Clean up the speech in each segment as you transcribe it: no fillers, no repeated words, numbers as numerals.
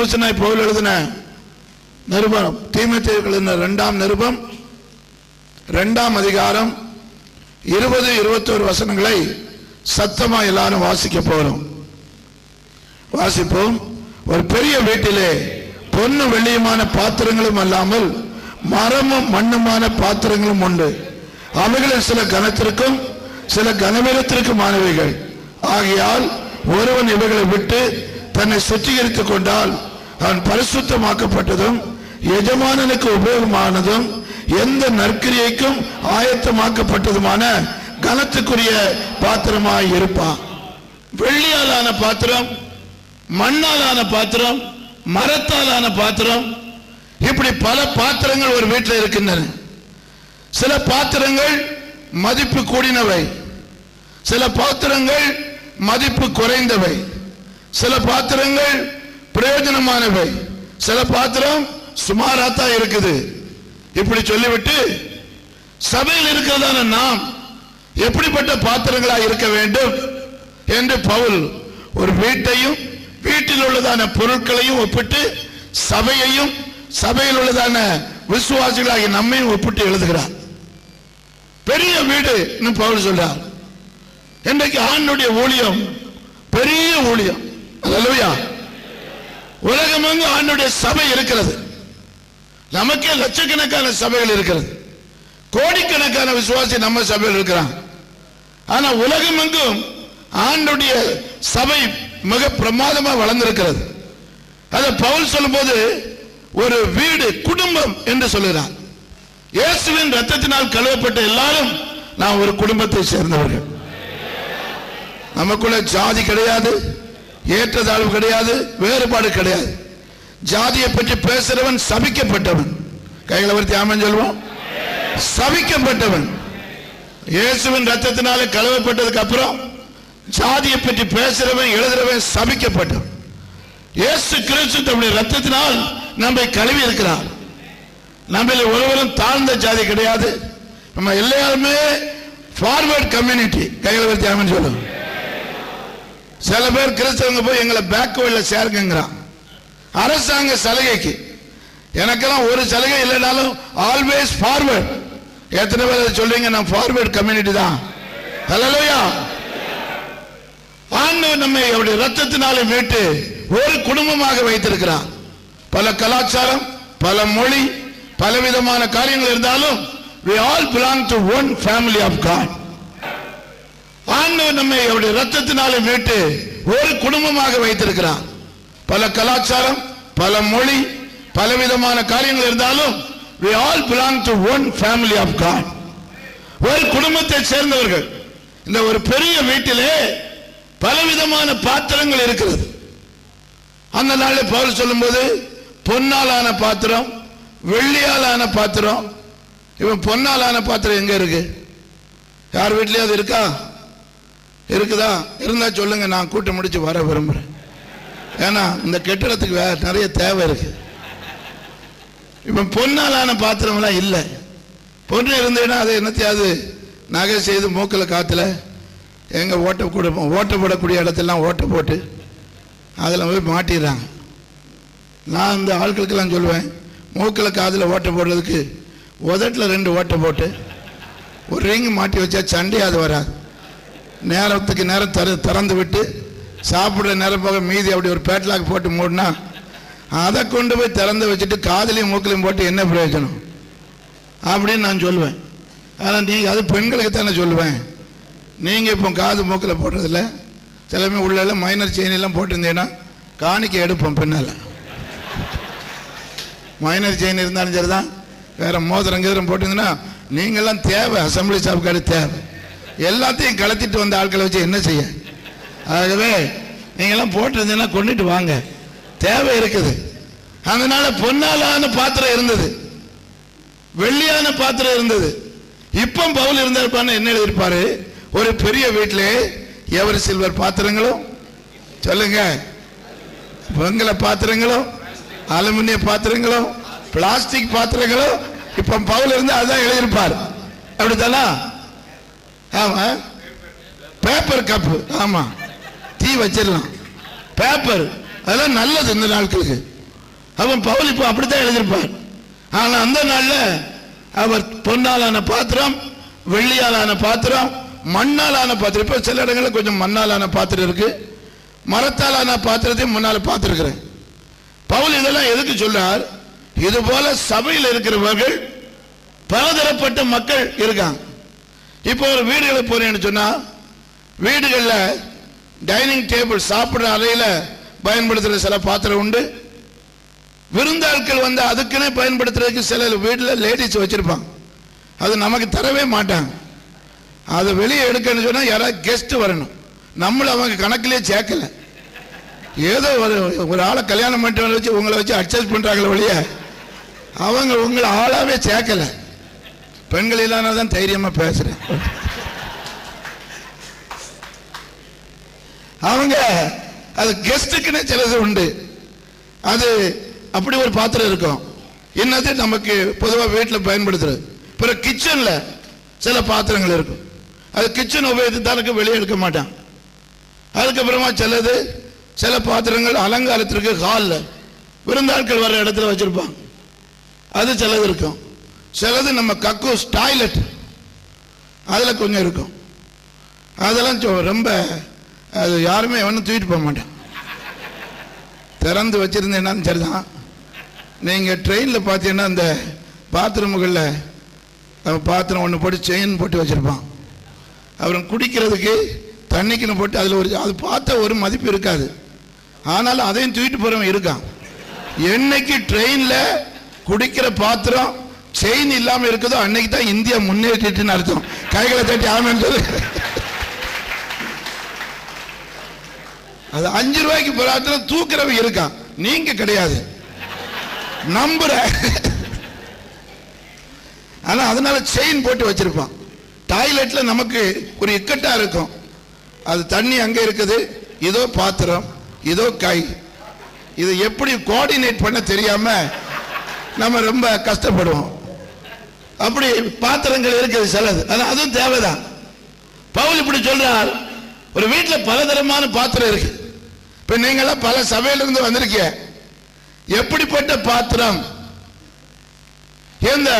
அப்போஸ்தலனாகிய பவுல் எழுதின நிருபம், தீமோத்தேயுவுக்கு எழுதின 2ஆம் நிருபம் 2ஆம் அதிகாரம் 20-21 வசனங்களை சத்தமா எல்லாரும் வாசிக்க போறோம். வாசிப்போம். ஒரு பெரிய வீட்டிலே பொன்னு வெள்ளியுமான பாத்திரங்களும் அல்லாமல் மரமும் மண்ணுமான பாத்திரங்களும் உண்டு. அவைகளில் சில கனத்திற்கும் சில கனவீனத்திற்குமானவைகள். ஆகையால் ஒருவன் இவைகளை விட்டு தன்னை சுத்திகரித்துக் கொண்டால் அவன் பரிசுத்தமாக்கப்பட்டதும் எஜமானனுக்கு உபயோகமானதும் எந்த நற்கிரியைக்கும் ஆயத்தமாக்கப்பட்டதுமான கனத்துக்குரிய பாத்திரமாய் இருப்பான். வெள்ளியாலான பாத்திரம், மண்ணாலான பாத்திரம், மரத்தாலான பாத்திரம், இப்படி பல பாத்திரங்கள் ஒரு வீட்டில் இருக்கின்றன. சில பாத்திரங்கள் மதிப்பு கூடினவை, சில பாத்திரங்கள் மதிப்பு குறைந்தவை, சில பாத்திரங்கள் பிரயோஜனமானவை, சில பாத்திரம் சுமாராத்தான் இருக்குது. இப்படி சொல்லிவிட்டு சபையில் இருக்கிறதான நாம் எப்படிப்பட்ட பாத்திரங்களா இருக்க வேண்டும் என்று பவுல் ஒரு வீட்டையும் வீட்டில் உள்ளதான பொருட்களையும் ஒப்பிட்டு சபையையும் சபையில் உள்ளதான விசுவாசிகளாகிய நம்மையும் ஒப்பிட்டு எழுதுகிறார். பெரிய வீடு பவுல் சொல்றார். இன்றைக்கு ஆண்டுடைய ஊழியம் பெரிய ஊழியம். அல்லேலூயா. உலகமெங்கும் ஆண்டுடைய சபை இருக்கிறது. நமக்கே லட்சக்கணக்கான சபைகள் இருக்கிறது. கோடிக்கணக்கான விசுவாசி நம்ம சபையில் இருக்கிறான். ஆனா உலகமெங்கும் ஆண்டுடைய சபை மிக பிரமாதமா வளர்ந்திருக்கிறது. அதை பவுல் சொல்லும் போது ஒரு வீடு, குடும்பம் என்று சொல்லுகிறார். இயேசுவின் ரத்தத்தினால் கழுவப்பட்ட எல்லாரும் நாம் ஒரு குடும்பத்தை சேர்ந்தவர்கள். நமக்குள்ள ஜாதி கிடையாது, ஏற்றத்தாழ்வு கிடையாது, வேறுபாடு கிடையாது. ஜாதியை பற்றி பேசுறவன் சபிக்கப்பட்டவன். கைகளை வர்த்தி ஆமென் சொல்லுவோம். சபிக்கப்பட்டவன். இயேசுவின் ரத்தத்தினால கழுவப்பட்டதுக்கு அப்புறம் ஜாதியை பற்றி பேசுறவன் எழுதுறவன் சபிக்கப்பட்டவன். இயேசு கிறிஸ்து தம்முடைய ரத்தத்தினால் நம்மை கழுவி இருக்கிறார். நம்மள ஒருவரும் தாழ்ந்த ஜாதி கிடையாது. நம்ம எல்லாருமே ஃபார்வர்ட் கம்யூனிட்டி. கைகளை வர்த்தி ஆமென் சொல்லுவோம். சில பேர் கிறிஸ்தவங்க போய் எங்களை பேக்வேர்ட்ல சேர்க்கிறான் அரசாங்க சலுகைக்கு. எனக்கெல்லாம் ஒரு சலுகை இல்லைனாலும் ஆல்வேஸ் ஃபார்வர்ட். எத்தனை பேர் சொல்றீங்க நான் ஃபார்வர்ட் கம்யூனிட்டி தான்? ஹல்லேலூயா. ஆண்டவர் நம்மை அவருடைய ரத்தத்தினாலே மீட்டு ஒரு குடும்பமாக வைத்திருக்கிறார். பல கலாச்சாரம், பல மொழி, பலவிதமான காரியங்கள் இருந்தாலும் we all belong to one family of God. ஆண்டவர் நம்மை அவருடைய ரத்தத்தினாலே மீட்டு ஒரு குடும்பமாக வைத்திருக்கிறார். பல கலாச்சாரம், பல மொழி, பலவிதமான காரியங்கள் இருந்தாலும் we all belong to one family of God. ஒரு குடும்பத்தை சேர்ந்தவர்கள். இந்த ஒரு பெரிய வீட்டிலே பலவிதமான பாத்திரங்கள் இருக்கிறது. அந்த நாளில் பவுல் சொல்லும்போது பொன்னாலான பாத்திரம், வெள்ளியாலான பாத்திரம். இவன் பொன்னாலான பாத்திரம் எங்க இருக்கு? யார் வீட்லயாவது இருக்கா? இருக்குதா? இருந்தா சொல்லுங்க, நான் கூட்ட முடிச்சு வர விரும்புறேன். ஏன்னா இந்த கெட்டிடத்துக்கு நிறைய தேவை இருக்கு. இப்ப பொன்னாலான பாத்திரம்லாம் இல்லை. பொண்ணு இருந்தேன்னா அதை என்னத்தையாவது நகை செய்து மூக்கில் காத்துல எங்க ஓட்ட போடக்கூடிய இடத்தெல்லாம் ஓட்ட போட்டு அதில் போய் மாட்டிடுறாங்க. நான் இந்த ஆட்களுக்கெல்லாம் சொல்லுவேன், மூக்கில் காதில் ஓட்ட போடுறதுக்கு உதட்டில் 2 ஓட்டை போட்டு ஒரு ரிங் மாட்டி வச்சா சண்டையாது வராது. நேரத்துக்கு நேரம் திறந்து விட்டு சாப்பிட்ற நேரம் போக மீதி அப்படி ஒரு பேட்லாக் போட்டு மூடினா அதை கொண்டு போய் திறந்து வச்சுட்டு காதலையும் மூக்கிலையும் போட்டு என்ன பிரயோஜனம் அப்படின்னு நான் சொல்லுவேன். ஆனால் நீங்கள் அது பெண்களுக்கு தானே சொல்லுவேன். நீங்கள் இப்போ காது மூக்கில் போடுறதில்ல, சிலமே உள்ள மைனர் செயினெல்லாம் போட்டிருந்தீங்கன்னா காணிக்கை எடுப்போம். பின்னால் மைனர் செயின் இருந்தாலும் சரி தான், வேற மோதிரம் கீதிரம் போட்டிருந்தீங்கன்னா நீங்கள்லாம் தேவை, அசம்பிளி சாப்பிக்காடு தேவை. எல்லாத்தையும் கலத்திட்டு வந்த ஆட்களை வச்சு என்ன செய்ய? ஆகவே நீங்கள்லாம் போட்டிருந்தீங்கன்னா கொண்டுட்டு வாங்க, தேவை இருக்குது. அதனால பொன்னாலான பாத்திரம் இருந்தது, வெள்ளியான பாத்திரம் இருந்தது. இப்போ பவுல் இருந்தாருப்பான்னு என்ன எழுதியிருப்பாரு? ஒரு பெரிய வீட்டிலே எவர் சில்வர் பாத்திரங்களும், சொல்லுங்க, வெங்கல பாத்திரங்களும், அலுமினிய பாத்திரங்களும், பிளாஸ்டிக் பாத்திரங்களும். இப்ப பவுல் இருந்து அதான் எழுதியிருப்பார். அப்படித்தானா? ஆமா. பேப்பர் கப்பு, ஆமா, தீ வச்சிடலாம். பேப்பர் அதெல்லாம் நல்லது இந்த நாட்களுக்கு. அவன் பவுல் இப்போ அப்படித்தான் எழுதியிருப்பார். ஆனா அந்த நாள்ல அவர் பொன்னாலான பாத்திரம், வெள்ளியாலான பாத்திரம், மண்ணாலான பாத்திரம். இப்ப சில இடங்களில் கொஞ்சம் மண்ணாலான பாத்திரம் இருக்கு, மரத்தாலான பாத்திரத்தையும் முன்னால பார்த்திருக்கிறேன். பவுல் இதெல்லாம் எதுக்கு சொல்றார்? இது போல சபையில் இருக்கிறவர்கள் பலதரப்பட்ட மக்கள் இருக்காங்க. இப்போ ஒரு வீடுகளுக்கு போறேன்னு சொன்னா, வீடுகளில் டைனிங் டேபிள் சாப்பிடுற அறையில பயன்படுத்துற சில பாத்திரம் உண்டு. விருந்தாட்கள் வந்து அதுக்குன்னே பயன்படுத்துறதுக்கு சில வீட்டில் லேடிஸ் வச்சிருப்பாங்க. அது நமக்கு தரவே மாட்டாங்க. அதை வெளியே எடுக்கணும்னு சொன்னா யாராவது கெஸ்ட் வரணும். நம்மள அவங்க கணக்கிலே சேர்க்கல. ஏதோ ஒரு ஆளை கல்யாணம் பண்ணிட்டு வச்சு உங்களை வச்சு அட்ஜஸ்ட் பண்றாங்களே வழிய அவங்க உங்களை ஆளாவே சேர்க்கல. பெண்கள் இல்லாதான் தைரியமா பேசுறேன். அவங்க அது கெஸ்டுக்குன்னு சிலது உண்டு. அது அப்படி ஒரு பாத்திரம் இருக்கும். என்னது நமக்கு பொதுவாக வீட்டில் பயன்படுத்துறது. பிறகு கிச்சன்ல சில பாத்திரங்கள் இருக்கும். அது கிச்சன் உபயோகத்தானுக்கு வெளியே எடுக்க மாட்டான். அதுக்கப்புறமா சில பாத்திரங்கள் அலங்காரத்திற்கு ஹாலில் விருந்தாட்கள் வர்ற இடத்துல வச்சிருப்பாங்க. அது சிலது இருக்கும். சிலது நம்ம கக்கூஸ் டாய்லெட் அதில் கொஞ்சம் இருக்கும். அதெல்லாம் ரொம்ப அது யாருமே ஒன்றும் தூக்கிட்டு போக மாட்டேன். திறந்து வச்சிருந்தேன்னு சரிதான். நீங்கள் ட்ரெயினில் பார்த்தீங்கன்னா அந்த பாத்ரூமுகளில் பாத்திரம் ஒன்று போட்டு செயின் போட்டு வச்சுருப்பான். அப்புறம் குடிக்கிறதுக்கு தண்ணிக்குன்னு போட்டு அதில் அது பார்த்த ஒரு மதிப்பு இருக்காது. ஆனாலும் அதையும் தூக்கிட்டு போகிறவன் இருக்கான். என்னைக்கு ட்ரெயினில் குடிக்கிற பாத்திரம் செயின் இல்லாமல் இருக்குதோ அன்னைக்கு தான் இந்தியா முன்னேற்றிட்டுன்னு அர்த்தம். கைகளை தட்டி ஆமென்னு சொல்லு. அது 5 ரூபாய்க்கு பாத்திரம் தூக்குறவன் இருக்கான். நீங்க கிடையாது, நம்புற. ஆனா அதனால செயின் போட்டு வச்சிருப்பான். டாய்லெட்ல நமக்கு ஒரு இக்கட்டா இருக்கும். அது தண்ணி அங்க இருக்குது, இதோ பாத்திரம், இதோ கை, இது எப்படி கோஆர்டினேட் பண்ண தெரியாம நம்ம ரொம்ப கஷ்டப்படுவோம். அப்படி பாத்திரங்கள் இருக்குது சிலது. அதுவும் தேவைதான். பவுல் இப்படி சொல்றார், ஒரு வீட்டில் பலதரமான பாத்திரம் இருக்கு. இப்ப நீங்களாம் பல சபையிலிருந்து வந்திருக்கீங்க. எப்படிப்பட்ட பாத்திரம்? இந்த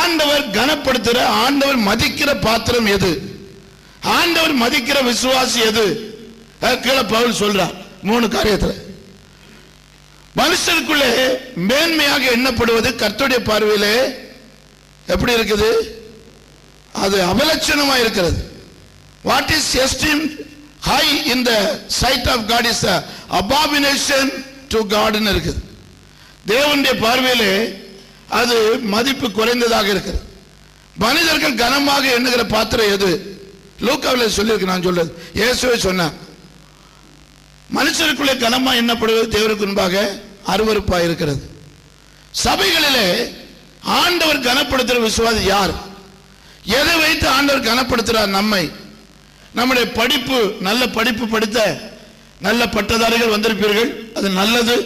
ஆண்டவர் கனப்படுத்துற, ஆண்டவர் மதிக்கிற பாத்திரம் எது? ஆண்டவர் மதிக்கிற விசுவாசி எது? கீழே பவுல் சொல்றார் 3 காரியத்தில். மனுஷருக்குள்ளே மேன்மையாக எண்ணப்படுவது கர்த்தருடைய பார்வையிலே எப்படி இருக்குது? அது அவலட்சணமா இருக்கிறது. What is esteemed high in the sight of God is an abomination to God ன்னு இருக்குது. தேவனுடைய பார்வையிலே அது மதிப்பு குறைந்ததாக இருக்கிறது. மனிதர்கள் கனமாக எண்ணுகிற பாத்திரம் எது? லூக்காவில் சொல்லியிருக்கு. நான் சொல்றது இயேசுவே சொன்னார். மனுஷருக்குள்ளே கனமா எண்ணப்படுவது தேவருக்கு முன்பாக அருவருப்பாக இருக்கிறது. சபைகளிலே ஆண்டவர் கனப்படுத்துகிற விசுவாசி யார்? எதை வைத்து ஆண்டவர் கனப்படுத்துகிறார்? நம்மை. நம்முடைய படிப்பு, நல்ல படிப்பு படித்த நல்ல பட்டதாரிகள் வந்திருப்பீர்கள், அது நல்லது.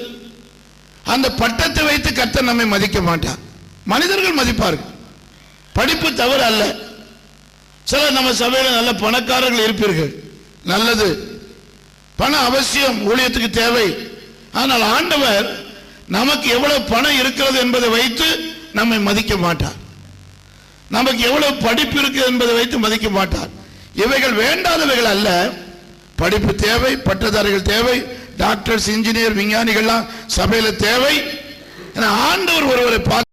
அந்த பட்டத்தை வைத்து கர்த்தர் நம்மை மதிக்க மாட்டார். மனிதர்கள் மதிப்பார்கள். படிப்பு தவறு அல்ல. சில நம்ம சபையில் நல்ல பணக்காரர்கள் இருப்பீர்கள், நல்லது. பணம் அவசியம், ஊழியத்துக்கு தேவை. ஆனால் ஆண்டவர் நமக்கு எவ்வளவு பணம் இருக்கிறது என்பதை வைத்து நம்மை மதிக்க மாட்டார். நமக்கு எவ்வளவு படிப்பு இருக்கு என்பதை வைத்து மதிக்க மாட்டார். இவைகள் வேண்டாதவைகள் அல்ல. படிப்பு தேவை, பட்டதாரிகள் தேவை, டாக்டர்ஸ், இன்ஜினியர், விஞ்ஞானிகள்லாம் சபையில தேவை. ஆண்டவர் ஒருவரை பார்த்து